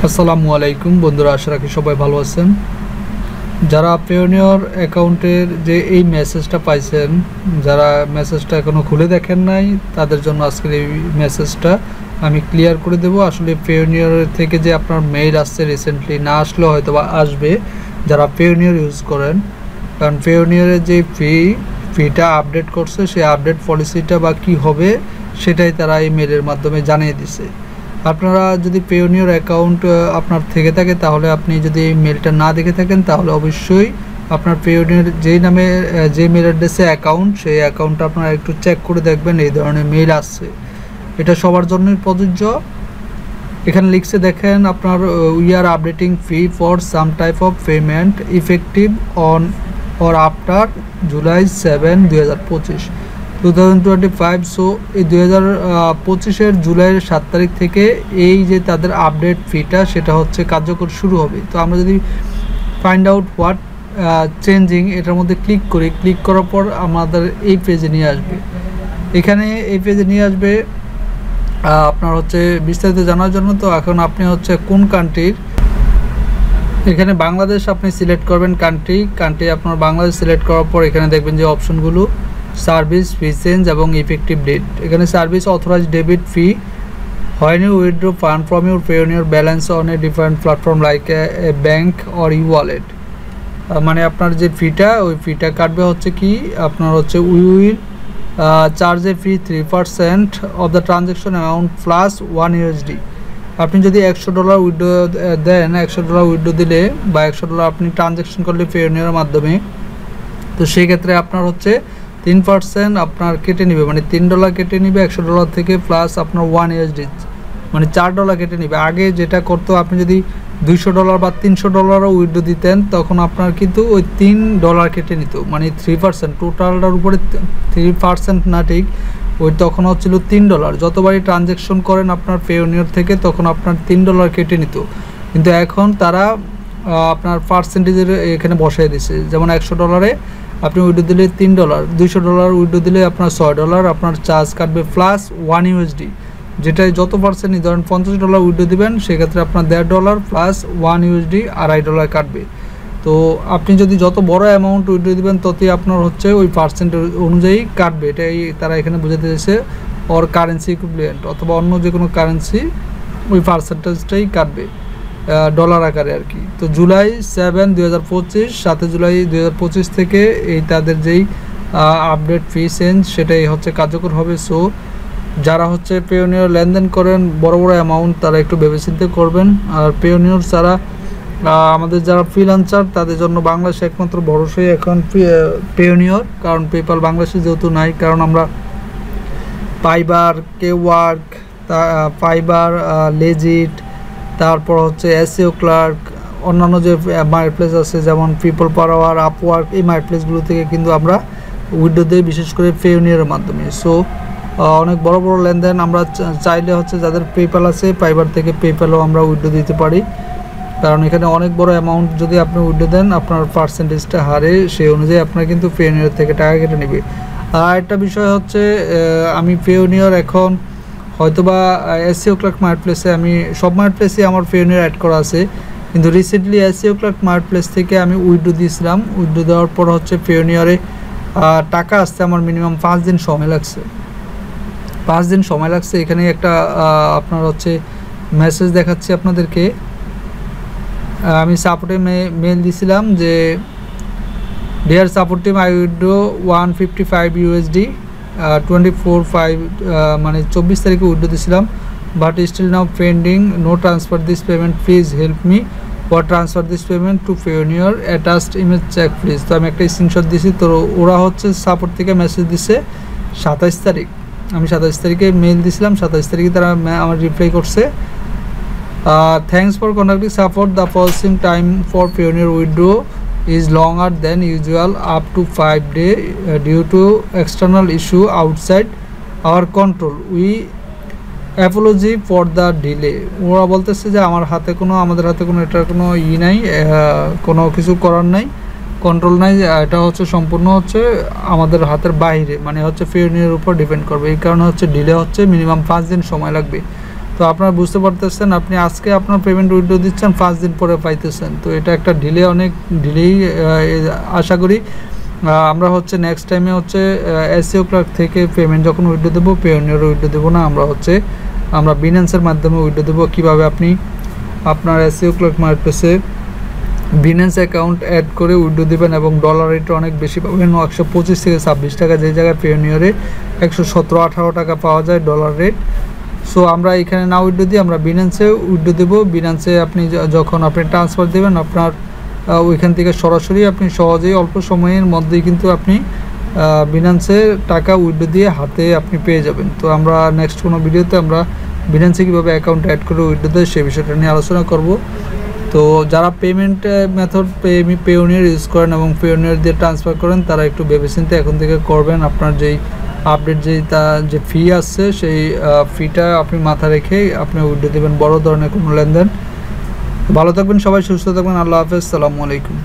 আসসালামু আলাইকুম বন্ধুরা, আশা রাখি সবাই ভালো আছেন। যারা পেওনিয়র অ্যাকাউন্টের যে এই মেসেজটা পাইছেন, যারা মেসেজটা এখনও খুলে দেখেন নাই, তাদের জন্য আজকের এই মেসেজটা আমি ক্লিয়ার করে দেব। আসলে পেওনিয়র থেকে যে আপনার মেইল আসছে রিসেন্টলি, না আসলেও হয়তো বা আসবে যারা পেওনিয়র ইউজ করেন, কারণ পেওনিয়রের যে ফিটা আপডেট করছে, সেই আপডেট পলিসিটা বা কী হবে সেটাই তারা এই মেলের মাধ্যমে জানিয়ে দিছে। আপনারা যদি পেওনিয়র অ্যাকাউন্ট আপনার থেকে থাকে, তাহলে আপনি যদি এই মেলটা না দেখে থাকেন, তাহলে অবশ্যই আপনার পেওনিয়র যেই নামে যে মেল অ্যাড্রেসে অ্যাকাউন্ট, সেই অ্যাকাউন্টটা আপনারা একটু চেক করে দেখবেন এই ধরনের মেল আসছে। এটা সবার জন্যই প্রযোজ্য। এখানে লিখছে দেখেন, আপনার we are updating fee for some type of payment effective on or after July 7, 2025। So এই 2025-এর জুলাইয়ের 7 তারিখ থেকে এই যে তাদের আপডেট ফিটা, সেটা হচ্ছে কার্যকর শুরু হবে। তো আমরা যদি ফাইন্ড আউট হোয়াট চেঞ্জিং এটার মধ্যে ক্লিক করি, ক্লিক করার পর আমাদের এই পেজে নিয়ে আসবে। এখানে এই পেজে নিয়ে আসবে আপনার হচ্ছে বিস্তারিত জানার জন্য। তো এখন আপনি হচ্ছে কোন কান্ট্রির, এখানে বাংলাদেশ আপনি সিলেক্ট করবেন। কান্ট্রি আপনার বাংলাদেশ সিলেক্ট করার পর এখানে দেখবেন যে অপশনগুলো সার্ভিস ফি চেঞ্জ এবং ইফেক্টিভ ডেট। এখানে service authorize debit fee when you withdraw fund from your Payoneer balance on a different platform like a bank or e-wallet। মানে আপনার যে ফিটা, ওই ফিটা কাটবে হচ্ছে কি, আপনার হচ্ছে we will charge A fee 3% of the transaction amount plus $1। আপনি যদি $100 উইথড্র দেন, $100 উইথড্র দিলে বা $100 আপনি ট্রানজ্যাকশন করলে পেওনিয়রের মাধ্যমে, তো সেক্ষেত্রে আপনার হচ্ছে 3% আপনার কেটে নেবে, মানে $3 কেটে নেবে $100 থেকে, প্লাস আপনার $1 মানে $4 কেটে নেবে। আগে যেটা করতো, আপনি যদি $200 বা $300 উইথড্র দিতেন, তখন আপনার কিন্তু ওই $3 কেটে নিত, মানে 3%, টোটালটার উপরে 3% না, ঠিক ওই তখন হচ্ছিল $3। যতবারই ট্রানজ্যাকশন করেন আপনার পেওনিয়র থেকে, তখন আপনার $3 কেটে নিত। কিন্তু এখন তারা আপনার পার্সেন্টেজের এখানে বসাই দিছে। যেমন $100 আপনি উইথড্র দিলে $3, $200 উইথড্র দিলে আপনার $6, আপনার চার্জ কাটবে প্লাস $1। যেটাই যত পার্সেন্ট, ধরেন $50 উইথড্র দিবেন, সেক্ষেত্রে আপনার $1.5 প্লাস $1 $2.5 কাটবে। তো আপনি যদি যত বড় অ্যামাউন্ট উইথড্র দিবেন, ততই আপনার হচ্ছে ওই পার্সেন্ট অনুযায়ী কাটবে। এটাই তারা এখানে বুঝাতে চাইছে। ওর কারেন্সি ইকুইভ্যালেন্ট অথবা অন্য যে কোনো কারেন্সি, ওই পার্সেন্টেজটাই কাটবে ডলার আকারে আর কি। তো জুলাই 7, 2025, 7 জুলাই 2025 থেকে এই তাদের যেই আপডেট ফি চেঞ্জ, সেটাই হচ্ছে কার্যকর হবে। সো যারা হচ্ছে পেওনিয়র লেনদেন করেন বড় বড় অ্যামাউন্ট, তারা একটু ভেবেচিন্তে করবেন। আর পেওনিয়র ছাড়া আমাদের যারা ফ্রিল্যান্সার, তাদের জন্য বাংলাদেশে একমাত্র ভরসাই এখন পেওনিয়র, কারণ পেপাল বাংলাদেশে যেহেতু নাই। কারণ আমরা ফাইবার, কেওয়ার্ক, ফাইবার, লেজিট, তারপর হচ্ছে এসইও ক্লার্ক, অন্যান্য যে মার্কেট প্লেস আছে যেমন পিপল পার আওয়ার, আপওয়ার্ক, এই মার্কেট প্লেসগুলো থেকে কিন্তু আমরা উইথড্র দিই, বিশেষ করে পেওনিয়রের মাধ্যমে। সো অনেক বড় বড় লেনদেন আমরা চাইলে হচ্ছে যাদের পেপাল আছে, ফাইবার থেকে পেপালও আমরা উইথড্র দিতে পারি, কারণ এখানে অনেক বড় অ্যামাউন্ট যদি আপনি উইথড্র দেন, আপনার পার্সেন্টেজটা হারে, সেই অনুযায়ী আপনার কিন্তু পেওনিয়র থেকে টাকা কেটে নেবে। আর একটা বিষয় হচ্ছে, আমি পেওনিয়র এখন হয়তোবা এসইও ক্লার্ক মার্কেট প্লেসে, আমি সব মার্কেট প্লেসে আমার পেওনিয়র অ্যাড করা আছে, কিন্তু recently SEO clerk market place থেকে আমি উইথড্র দিয়েছিলাম। উইথড্র দেওয়ার পর হচ্ছে পেওনিয়রে টাকা আসতে আমার মিনিমাম 5 দিন সময় লাগছে। 5 দিন সময় লাগছে। এখানে একটা আপনার হচ্ছে মেসেজ দেখাচ্ছি আপনাদেরকে। আমি সাপোর্টে মেল দিয়েছিলাম যে, dear support team, I withdraw $155 24/5 মানে 24 তারিখে উইথড্র দিয়েছিলাম, but still now pending, no transfer this payment, please help me for transfer this payment to Payoneer, attached image check please. তো আমি একটা স্ক্রিনশট দিয়েছি। তো ওরা হচ্ছে সাপোর্ট থেকে মেসেজ দিছে 27 তারিখ। আমি 27 তারিখে মেল দিয়েছিলাম, 27 তারিখে তারা আমার রিপ্লাই করছে, thanks for contacting support, the processing time for Payoneer withdraw is longer than usual, up to 5 days due to external issue outside our control. We apology for the delay। ওরা বলতেছে যে আমাদের হাতে কোনো এটার কোনো নাই, কোনো কিছু করার নাই, কন্ট্রোল নাই, এটা হচ্ছে সম্পূর্ণ হচ্ছে আমাদের হাতের বাইরে, মানে হচ্ছে পেওনিয়রের উপর ডিপেন্ড করবে। এই কারণে হচ্ছে ডিলে হচ্ছে, মিনিমাম 5 দিন সময় লাগবে। তো তো আপনারা বুঝতে পারতেছেন, আপনি আজকে আপনার পেমেন্ট উইথড্র দিচ্ছেন, 5 দিন পরে পাইতেছেন। তো এটা একটা ডিলে, অনেক ডিলেই আশা করি আমরা হচ্ছে নেক্সট টাইমে হচ্ছে এসইও ক্লার্ক থেকে পেমেন্ট যখন উইথড্র দেবো, পেওনিয়ার উইথড্র দেবো না, আমরা বিনান্সের মাধ্যমে উইথড্র দেবো। কীভাবে আপনি আপনার এসইও ক্লার্ক মার্কেটপ্লেসে বিনান্স অ্যাকাউন্ট অ্যাড করে উইথড্র দেবেন এবং ডলার রেট অনেক বেশি পাবেন, 125 থেকে 26 টাকা, যে জায়গায় পেওনিয়ারে 117-18 টাকা পাওয়া যায় ডলার রেট। সো আমরা এখানে না উইথড্র দিই, আমরা বিনান্সে উইথড্র দেবো। বিনান্সে আপনি যখন আপনি ট্রান্সফার দেবেন, আপনার ওইখান থেকে সরাসরি আপনি সহজেই অল্প সময়ের মধ্যেই কিন্তু আপনি বিনান্সে টাকা উইথড্র দিয়ে হাতে আপনি পেয়ে যাবেন। তো আমরা নেক্সট কোনো ভিডিওতে আমরা বিনান্সে কীভাবে অ্যাকাউন্ট অ্যাড করে উইথড্র দেয় সেই বিষয়টা নিয়ে আলোচনা করব। তো যারা পেমেন্ট মেথড পেওনিয়ার ইউজ করেন এবং পেওনিয়ার দিয়ে ট্রান্সফার করেন, তারা একটু ভেবেচিন্তে এখন থেকে করবেন। আপনার যেই আপডেট যে ফি আসছে, সেই ফিটা আপনি মাথা রেখে আপনি উইথড্র দেবেন বড় ধরনের কোনো লেনদেন। ভালো থাকবেন সবাই, সুস্থ থাকবেন, আল্লাহ হাফেজ, আসসালামু আলাইকুম।